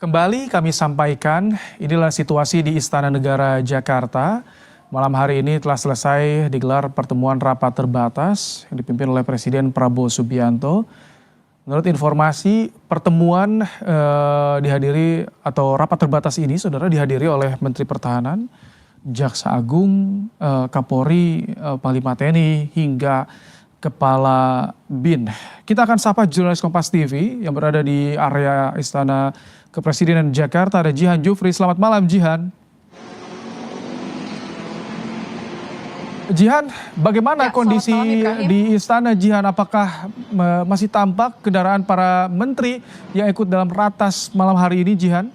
Kembali kami sampaikan, inilah situasi di Istana Negara Jakarta. Malam hari ini telah selesai digelar pertemuan rapat terbatas yang dipimpin oleh Presiden Prabowo Subianto. Menurut informasi, pertemuan dihadiri atau rapat terbatas ini, saudara, dihadiri oleh Menteri Pertahanan, Jaksa Agung, Kapolri, Panglima TNI, hingga Kepala BIN. Kita akan sapa jurnalis Kompas TV yang berada di area Istana Kepresidenan Jakarta, ada Jihan Jufri. Selamat malam, Jihan. Jihan, bagaimana kondisi di Istana, Jihan? Apakah masih tampak kendaraan para menteri yang ikut dalam ratas malam hari ini, Jihan?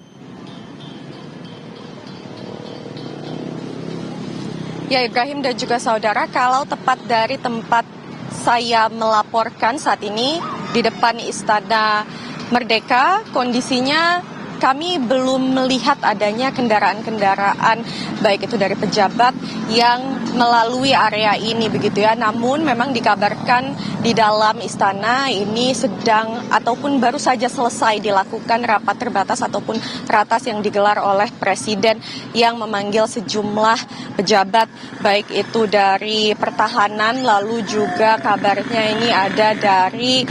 Ya, Ibrahim dan juga saudara, kalau tepat dari tempat saya melaporkan saat ini di depan Istana Merdeka, kondisinya kami belum melihat adanya kendaraan-kendaraan baik itu dari pejabat yang melalui area ini begitu ya. Namun memang dikabarkan di dalam istana ini sedang ataupun baru saja selesai dilakukan rapat terbatas ataupun ratas yang digelar oleh Presiden yang memanggil sejumlah pejabat baik itu dari pertahanan, lalu juga kabarnya ini ada dari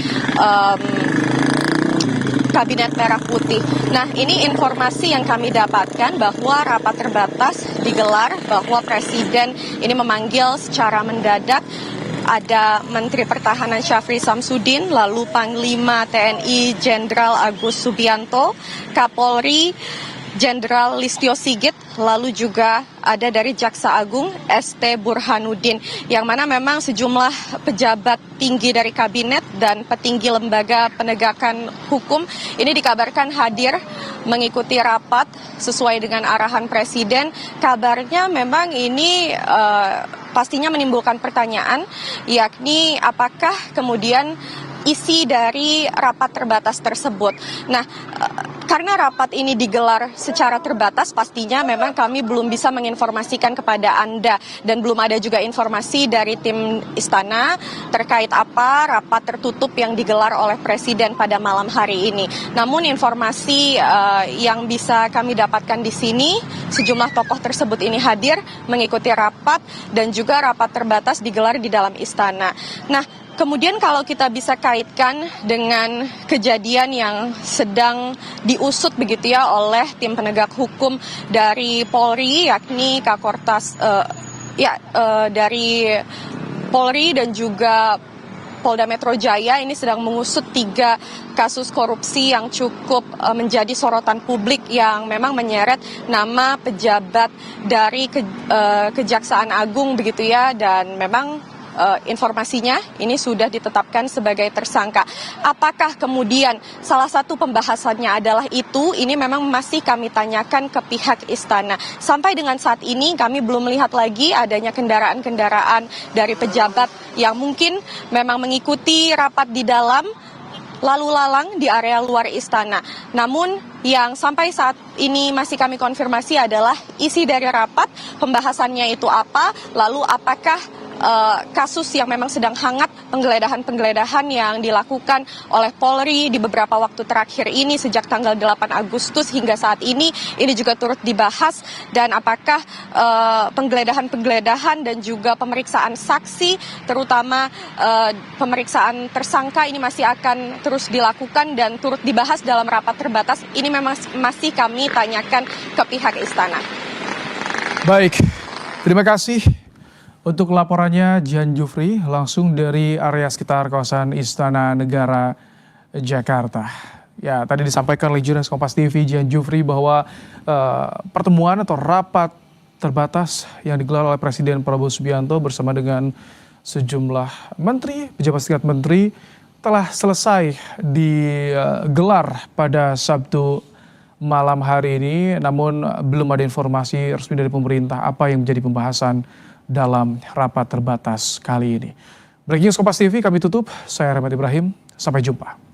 Kabinet Merah Putih. Nah, ini informasi yang kami dapatkan bahwa rapat terbatas digelar, bahwa Presiden ini memanggil secara mendadak. Ada Menteri Pertahanan Syafri Samsudin, lalu Panglima TNI Jenderal Agus Subianto, Kapolri Jenderal Listio Sigit, lalu juga ada dari Jaksa Agung ST Burhanuddin, yang mana memang sejumlah pejabat tinggi dari kabinet dan petinggi lembaga penegakan hukum ini dikabarkan hadir mengikuti rapat sesuai dengan arahan Presiden. Kabarnya memang ini pastinya menimbulkan pertanyaan, yakni apakah kemudian isi dari rapat terbatas tersebut. Nah, karena rapat ini digelar secara terbatas, pastinya memang kami belum bisa menginformasikan kepada Anda dan belum ada juga informasi dari tim istana terkait apa rapat tertutup yang digelar oleh Presiden pada malam hari ini. Namun informasi yang bisa kami dapatkan di sini, sejumlah tokoh tersebut ini hadir mengikuti rapat dan juga rapat terbatas digelar di dalam istana. Nah, kemudian kalau kita bisa kaitkan dengan kejadian yang sedang diusut begitu ya oleh tim penegak hukum dari Polri, yakni Kakortas dari Polri dan juga Polda Metro Jaya ini sedang mengusut 3 kasus korupsi yang cukup menjadi sorotan publik yang memang menyeret nama pejabat dari Kejaksaan Agung begitu ya, dan memang informasinya ini sudah ditetapkan sebagai tersangka. Apakah kemudian salah satu pembahasannya adalah itu? Ini memang masih kami tanyakan ke pihak istana. Sampai dengan saat ini kami belum melihat lagi adanya kendaraan-kendaraan dari pejabat yang mungkin memang mengikuti rapat di dalam lalu lalang di area luar istana. Namun yang sampai saat ini masih kami konfirmasi adalah isi dari rapat, pembahasannya itu apa, lalu apakah kasus yang memang sedang hangat, penggeledahan-penggeledahan yang dilakukan oleh Polri di beberapa waktu terakhir ini sejak tanggal 8 Agustus hingga saat ini juga turut dibahas, dan apakah penggeledahan-penggeledahan dan juga pemeriksaan saksi, terutama pemeriksaan tersangka ini masih akan terus dilakukan dan turut dibahas dalam rapat terbatas. Ini memang masih kami tanyakan ke pihak istana. Baik, terima kasih untuk laporannya Jihan Jufri langsung dari area sekitar kawasan Istana Negara Jakarta. Ya, tadi disampaikan oleh jurnalis Kompas TV Jihan Jufri bahwa pertemuan atau rapat terbatas yang digelar oleh Presiden Prabowo Subianto bersama dengan sejumlah menteri, pejabat setingkat menteri telah selesai digelar pada Sabtu malam hari ini. Namun belum ada informasi resmi dari pemerintah apa yang menjadi pembahasan dalam rapat terbatas kali ini. Breaking News Kompas TV kami tutup. Saya Rahmat Ibrahim. Sampai jumpa.